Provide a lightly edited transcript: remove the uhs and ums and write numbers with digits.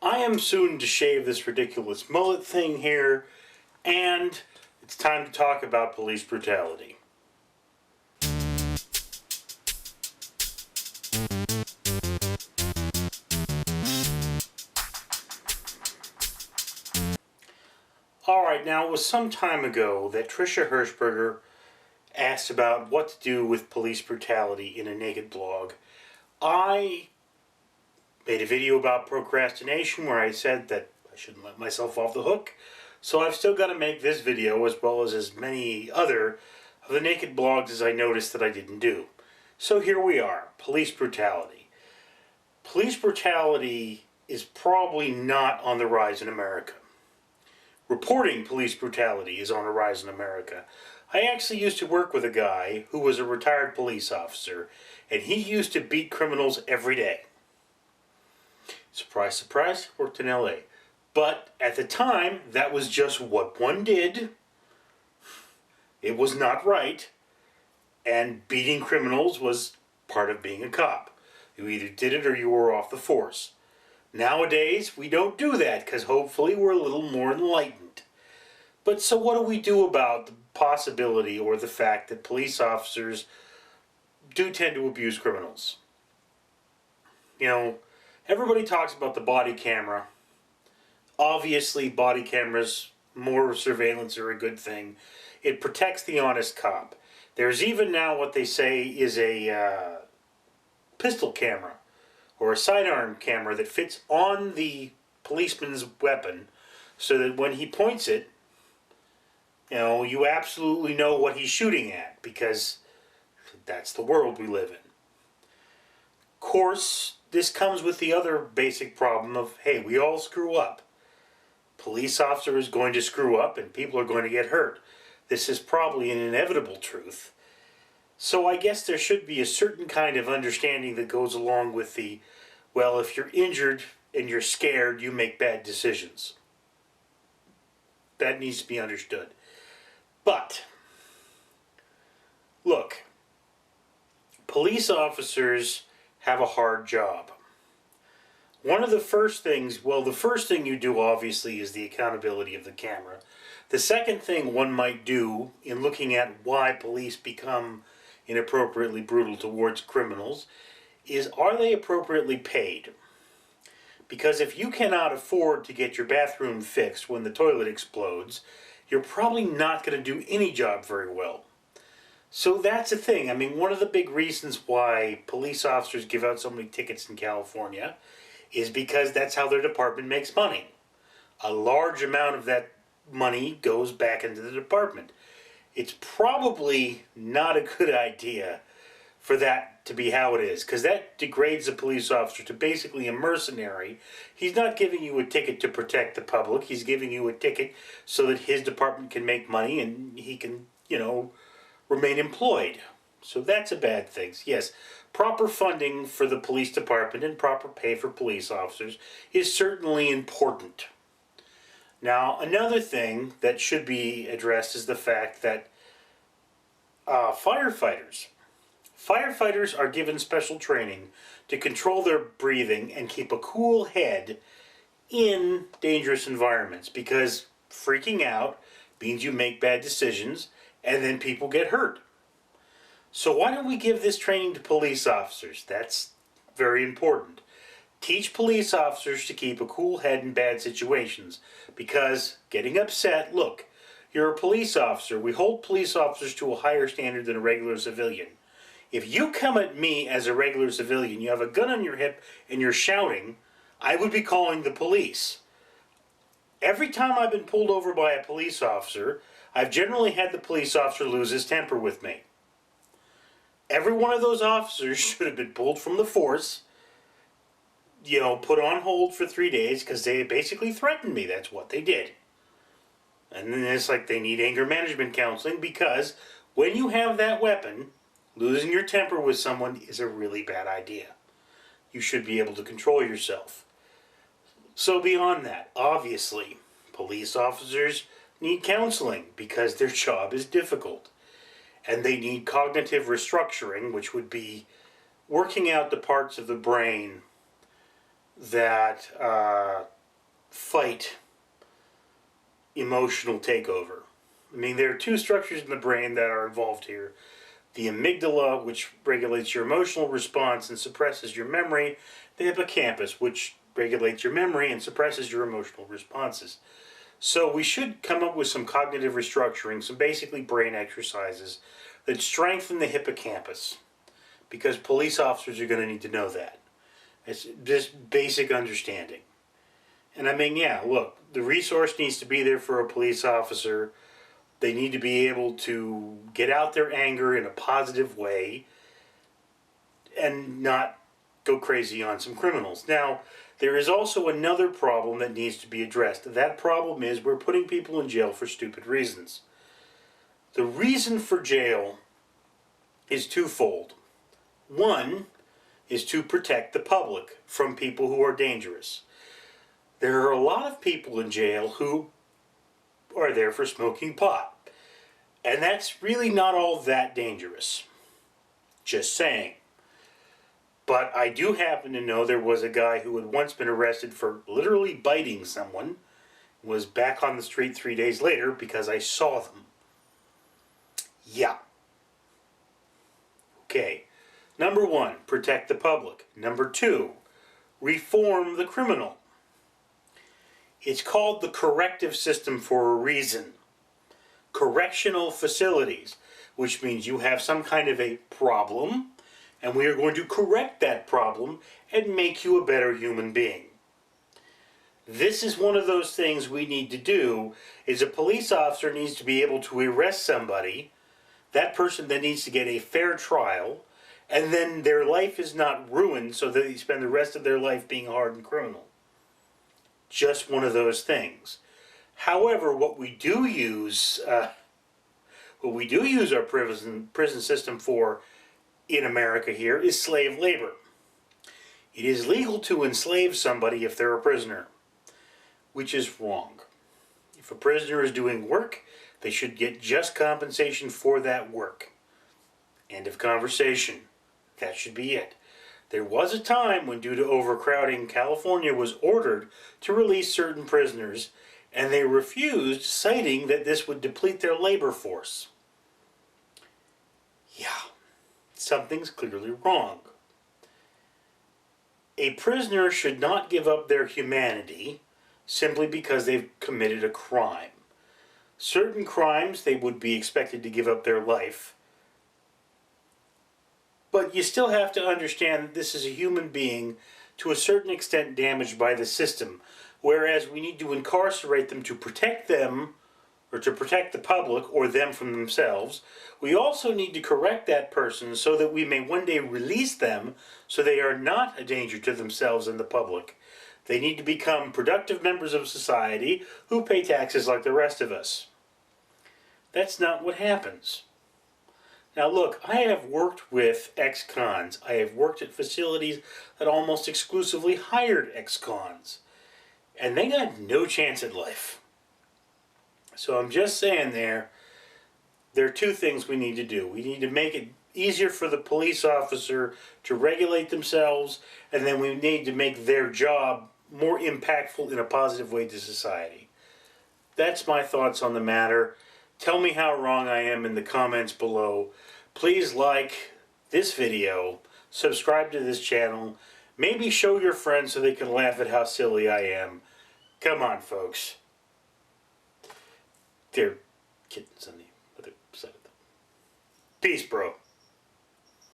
I am soon to shave this ridiculous mullet thing here, and it's time to talk about police brutality. Alright, now it was some time ago that Tricia Hirschberger asked about what to do with police brutality in a naked blog. I made a video about procrastination where I said that I shouldn't let myself off the hook, so I've still got to make this video as well as many other of the naked blogs as I noticed that I didn't do. So here we are, police brutality. Police brutality is probably not on the rise in America. Reporting police brutality is on the rise in America. I actually used to work with a guy who was a retired police officer, and he used to beat criminals every day. Surprise, surprise, worked in LA. But at the time, that was just what one did. It was not right. And beating criminals was part of being a cop. You either did it or you were off the force. Nowadays, we don't do that because hopefully we're a little more enlightened. But so what do we do about the possibility or the fact that police officers do tend to abuse criminals? You know, everybody talks about the body camera. Obviously, body cameras, more surveillance are a good thing. It protects the honest cop. There's even now what they say is a pistol camera or a sidearm camera that fits on the policeman's weapon so that when he points it, you know, you absolutely know what he's shooting at because that's the world we live in. Of course, this comes with the other basic problem of, hey, we all screw up. Police officer is going to screw up and people are going to get hurt. This is probably an inevitable truth. So I guess there should be a certain kind of understanding that goes along with the, well, if you're injured and you're scared, you make bad decisions. That needs to be understood. But, look, police officers have a hard job. One of the first things, well, the first thing you do obviously is the accountability of the camera. The second thing one might do in looking at why police become inappropriately brutal towards criminals is, are they appropriately paid? Because if you cannot afford to get your bathroom fixed when the toilet explodes, you're probably not going to do any job very well. So that's the thing. I mean, one of the big reasons why police officers give out so many tickets in California is because that's how their department makes money. A large amount of that money goes back into the department. It's probably not a good idea for that to be how it is, because that degrades a police officer to basically a mercenary. He's not giving you a ticket to protect the public. He's giving you a ticket so that his department can make money and he can, you know, remain employed. So that's a bad thing. Yes, proper funding for the police department and proper pay for police officers is certainly important. Now, another thing that should be addressed is the fact that firefighters are given special training to control their breathing and keep a cool head in dangerous environments, because freaking out means you make bad decisions and then people get hurt. So why don't we give this training to police officers? That's very important. Teach police officers to keep a cool head in bad situations, because getting upset, look, you're a police officer. We hold police officers to a higher standard than a regular civilian. If you come at me as a regular civilian, you have a gun on your hip and you're shouting, I would be calling the police. Every time I've been pulled over by a police officer, I've generally had the police officer lose his temper with me. Every one of those officers should have been pulled from the force, you know, put on hold for 3 days because they basically threatened me. That's what they did. And then it's like they need anger management counseling, because when you have that weapon, losing your temper with someone is a really bad idea. You should be able to control yourself. So beyond that, obviously, police officers need counseling because their job is difficult. And they need cognitive restructuring, which would be working out the parts of the brain that fight emotional takeover. I mean, there are two structures in the brain that are involved here. The amygdala, which regulates your emotional response and suppresses your memory. The hippocampus, which regulates your memory and suppresses your emotional responses. So we should come up with some cognitive restructuring, some basically brain exercises that strengthen the hippocampus, because police officers are going to need to know that. It's just basic understanding. And I mean, yeah, look, the resource needs to be there for a police officer. They need to be able to get out their anger in a positive way and not go crazy on some criminals. Now, there is also another problem that needs to be addressed. That problem is we're putting people in jail for stupid reasons. The reason for jail is twofold. One is to protect the public from people who are dangerous. There are a lot of people in jail who are there for smoking pot. And that's really not all that dangerous. Just saying. But I do happen to know there was a guy who had once been arrested for literally biting someone, was back on the street 3 days later because I saw them. Yeah. Okay. Number one, protect the public. Number two, reform the criminal. It's called the corrective system for a reason. Correctional facilities, which means you have some kind of a problem, and we are going to correct that problem and make you a better human being. This is one of those things we need to do, is a police officer needs to be able to arrest somebody. That person then needs to get a fair trial, and then their life is not ruined so that they spend the rest of their life being a hardened criminal. Just one of those things. However, what we do use our prison system for in America here is slave labor. It is legal to enslave somebody if they're a prisoner, which is wrong. If a prisoner is doing work, they should get just compensation for that work. End of conversation. That should be it. There was a time when, due to overcrowding, California was ordered to release certain prisoners, and they refused, citing that this would deplete their labor force. Yeah. Something's clearly wrong. A prisoner should not give up their humanity simply because they've committed a crime. Certain crimes, they would be expected to give up their life. But you still have to understand that this is a human being to a certain extent damaged by the system, whereas we need to incarcerate them to protect them, or to protect the public or them from themselves. We also need to correct that person so that we may one day release them so they are not a danger to themselves and the public. They need to become productive members of society who pay taxes like the rest of us. That's not what happens. Now look, I have worked with ex-cons. I have worked at facilities that almost exclusively hired ex-cons. And they got no chance at life. So I'm just saying there are two things we need to do. We need to make it easier for the police officer to regulate themselves, and then we need to make their job more impactful in a positive way to society. That's my thoughts on the matter. Tell me how wrong I am in the comments below. Please like this video, subscribe to this channel, maybe show your friends so they can laugh at how silly I am. Come on, folks. They're kittens on the other side of them. Peace, bro.